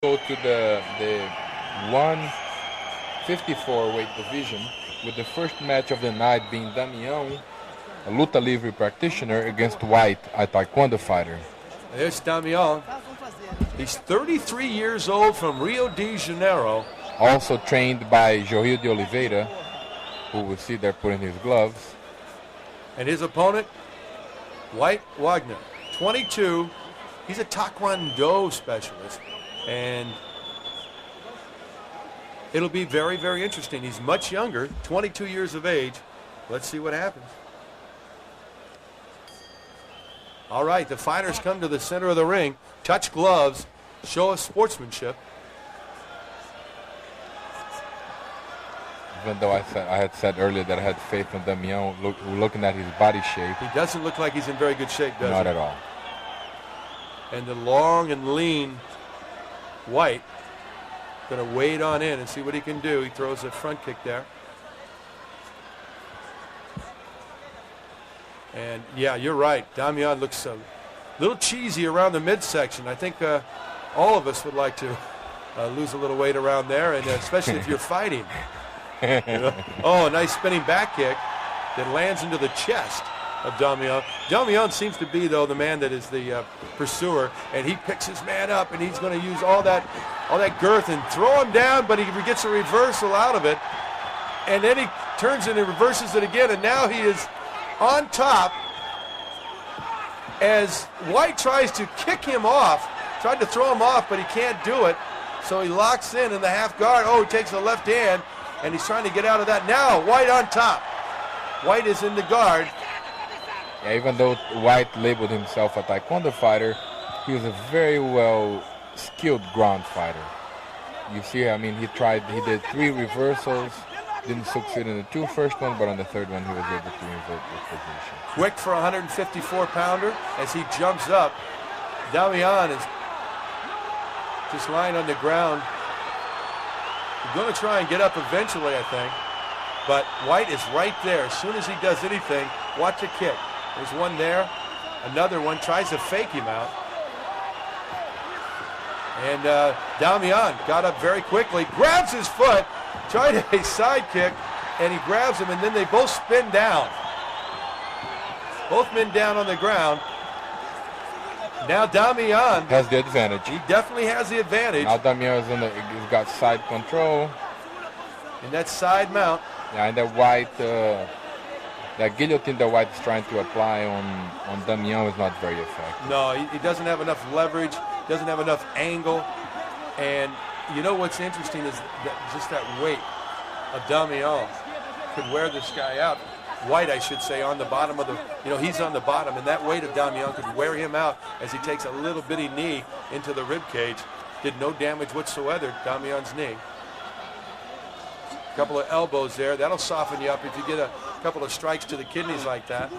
Go to the 154 weight division, with the first match of the night being Damião, a luta livre practitioner, against White, a taekwondo fighter. There's Damião. He's 33 years old, from Rio de Janeiro. Also trained by Joril de Oliveira, who we'll see there putting his gloves. And his opponent, White Wagner, 22. He's a taekwondo specialist. And it'll be very, very interesting. He's much younger, 22 years of age. Let's see what happens. All right, the fighters come to the center of the ring, touch gloves, show of sportsmanship. Even though I had said earlier that I had faith in Damião, looking at his body shape. He doesn't look like he's in very good shape, does he? Not at all. And the long and lean White going to wade on in and see what he can do. He throws a front kick there. And yeah, you're right. Damião looks a little cheesy around the midsection. I think all of us would like to lose a little weight around there, and especially if you're fighting. You know? Oh, a nice spinning back kick that lands into the chest of Damião. Damião seems to be, though, the man that is the pursuer, and he picks his man up, and he's going to use all that girth and throw him down, but he gets a reversal out of it, and then he turns and he reverses it again, and now he is on top as White tries to kick him off, tried to throw him off, but he can't do it, so he locks in the half guard. Oh, he takes the left hand, and he's trying to get out of that. Now White on top. White is in the guard. Yeah, even though White labeled himself a taekwondo fighter, he was a very well skilled ground fighter. You see, I mean, he did 3 reversals, didn't succeed in the 2 first one, but on the 3rd one he was able to invert the position. Quick for a 154-pounder as he jumps up. Damião is just lying on the ground. He's going to try and get up eventually, I think. But White is right there. As soon as he does anything, watch a kick. There's one there. Another one. Tries to fake him out. And Damião got up very quickly. Grabs his foot. Tried a side kick. And he grabs him. And then they both spin down. Both men down on the ground. Now Damião has the advantage. He definitely has the advantage. Now Damião he's got side control. And that side mount. Yeah, and that White, that guillotine that White is trying to apply on Damião is not very effective. No, he doesn't have enough leverage, doesn't have enough angle. And you know what's interesting is just that weight of Damião could wear this guy out. White, I should say, on the bottom of the, he's on the bottom, and that weight of Damião could wear him out as he takes a little bitty knee into the rib cage. Did no damage whatsoever, Damião's knee. Couple of elbows there. That'll soften you up if you get a couple of strikes to the kidneys like that.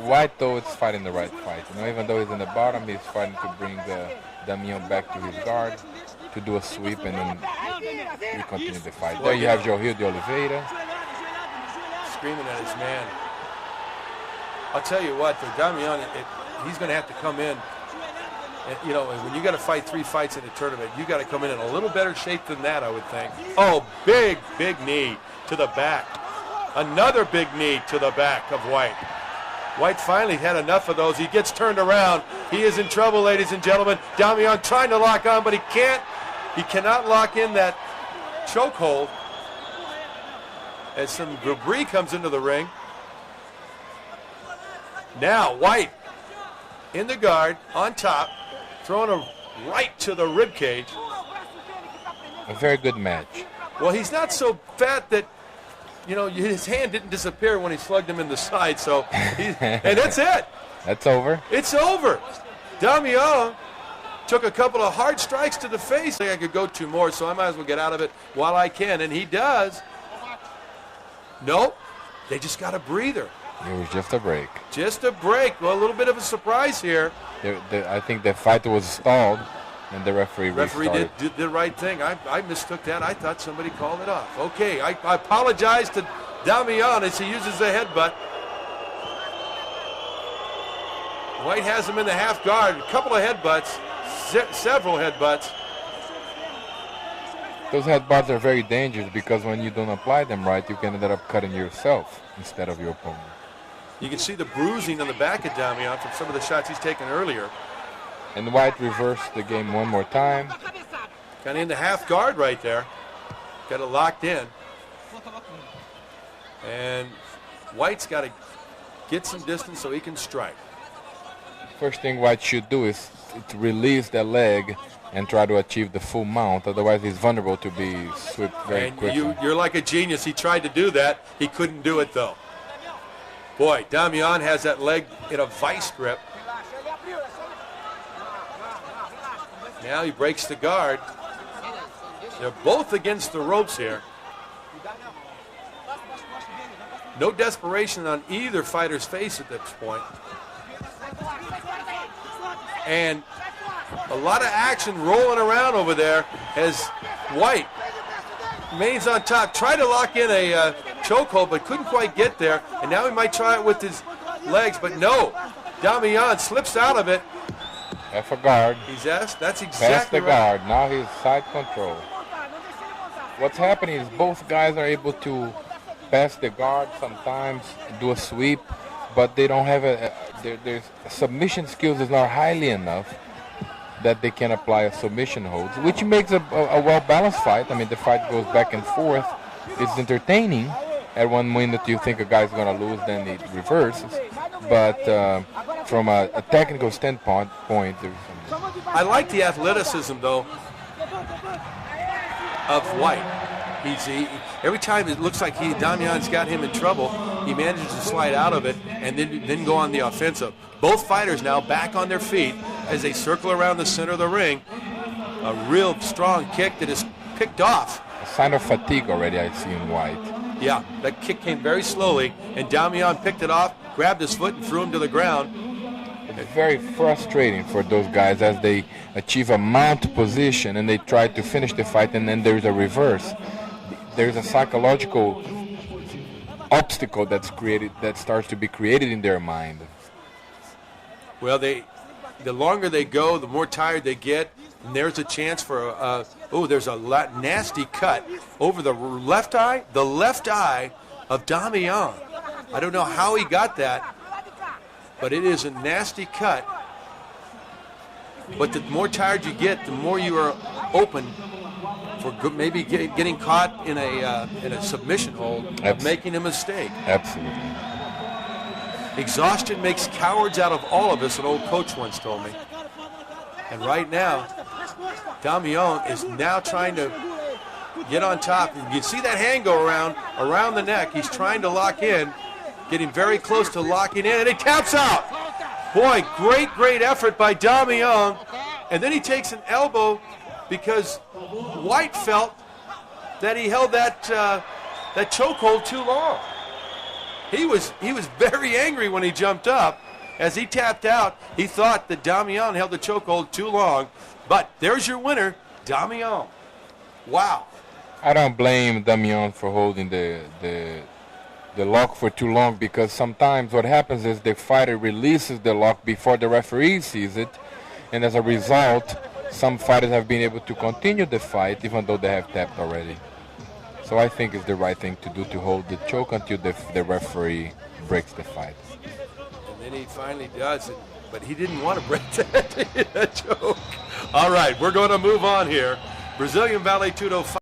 White, though, is fighting the right fight. Even though he's in the bottom, he's fighting to bring Damião back to his guard, to do a sweep, and then we continue the fight. There you have Joril de Oliveira. Screaming at his man. I'll tell you what, for Damião, he's going to have to come in. And, when you got to fight 3 fights in a tournament, you got to come in a little better shape than that, I would think. Oh, big knee to the back. Another big knee to the back of White. White finally had enough of those. He gets turned around. He is in trouble, ladies and gentlemen. Damião trying to lock on, but he can't. He cannot lock in that chokehold. As some debris comes into the ring. Now White in the guard, on top, throwing a right to the rib cage. A very good match. Well, he's not so fat that, his hand didn't disappear when he slugged him in the side. So, and that's it. That's over. It's over. Damião took a couple of hard strikes to the face. I think I could go 2 more, so I might as well get out of it while I can. And he does. Nope. They just got a breather. It was just a break. Just a break. Well, a little bit of a surprise here. I think the fight was stalled, and the referee did the right thing. I mistook that. I thought somebody called it off. Okay, I apologize to Damião as he uses the headbutt. White has him in the half guard. A couple of headbutts. several headbutts. Those headbutts are very dangerous because when you don't apply them right, you can end up cutting yourself instead of your opponent. You can see the bruising on the back of Damião from some of the shots he's taken earlier. And White reversed the game one more time. Kind of in the half guard right there. Got it locked in. And White's got to get some distance so he can strike. First thing White should do is to release the leg and try to achieve the full mount. Otherwise, he's vulnerable to be swept very quickly. You're like a genius. He tried to do that. He couldn't do it, though. Boy, Damião has that leg in a vice grip. Now he breaks the guard. They're both against the ropes here. No desperation on either fighter's face at this point. And a lot of action rolling around over there as White remains on top. Tried to lock in a chokehold, but couldn't quite get there. And now he might try it with his legs, but no. Damião slips out of it. Half a guard. He's asked. That's exactly Past the right. guard. Now he's side control. What's happening is both guys are able to pass the guard, sometimes do a sweep, but they don't have their submission skills is not highly enough that they can apply a submission hold, which makes a well-balanced fight. I mean, the fight goes back and forth. It's entertaining. At one minute you think a guy's going to lose, then it reverses. But from a technical standpoint, there's some... I like the athleticism, though, of White. Every time it looks like Damião's got him in trouble, he manages to slide out of it and then go on the offensive. Both fighters now back on their feet as they circle around the center of the ring. A real strong kick that is picked off. A sign of fatigue already I see in White. Yeah, that kick came very slowly, and Damião picked it off, grabbed his foot, and threw him to the ground. It's very frustrating for those guys as they achieve a mount position and they try to finish the fight, and then there's a reverse. There's a psychological obstacle that's created, that starts to be created in their mind. Well, the longer they go, the more tired they get, and there's a chance for there's a nasty cut over the left eye. The left eye of Damião. I don't know how he got that, but it is a nasty cut. But the more tired you get, the more you are open for maybe getting caught in a submission hold, of making a mistake. Absolutely. Exhaustion makes cowards out of all of us, an old coach once told me. And right now, Damião is now trying to get on top. You see that hand go around the neck. He's trying to lock in, getting very close to locking in, and he taps out. Boy, great effort by Damião. And then he takes an elbow because White felt that he held that chokehold too long. He was very angry when he jumped up. As he tapped out, he thought that Damião held the chokehold too long. But there's your winner, Damião. Wow. I don't blame Damião for holding the lock for too long, because sometimes what happens is the fighter releases the lock before the referee sees it, and as a result, some fighters have been able to continue the fight even though they have tapped already. So I think it's the right thing to do, to hold the choke until the referee breaks the fight. And then he finally does it, but he didn't want to break that choke. All right, we're going to move on here. Brazilian Vale Tudo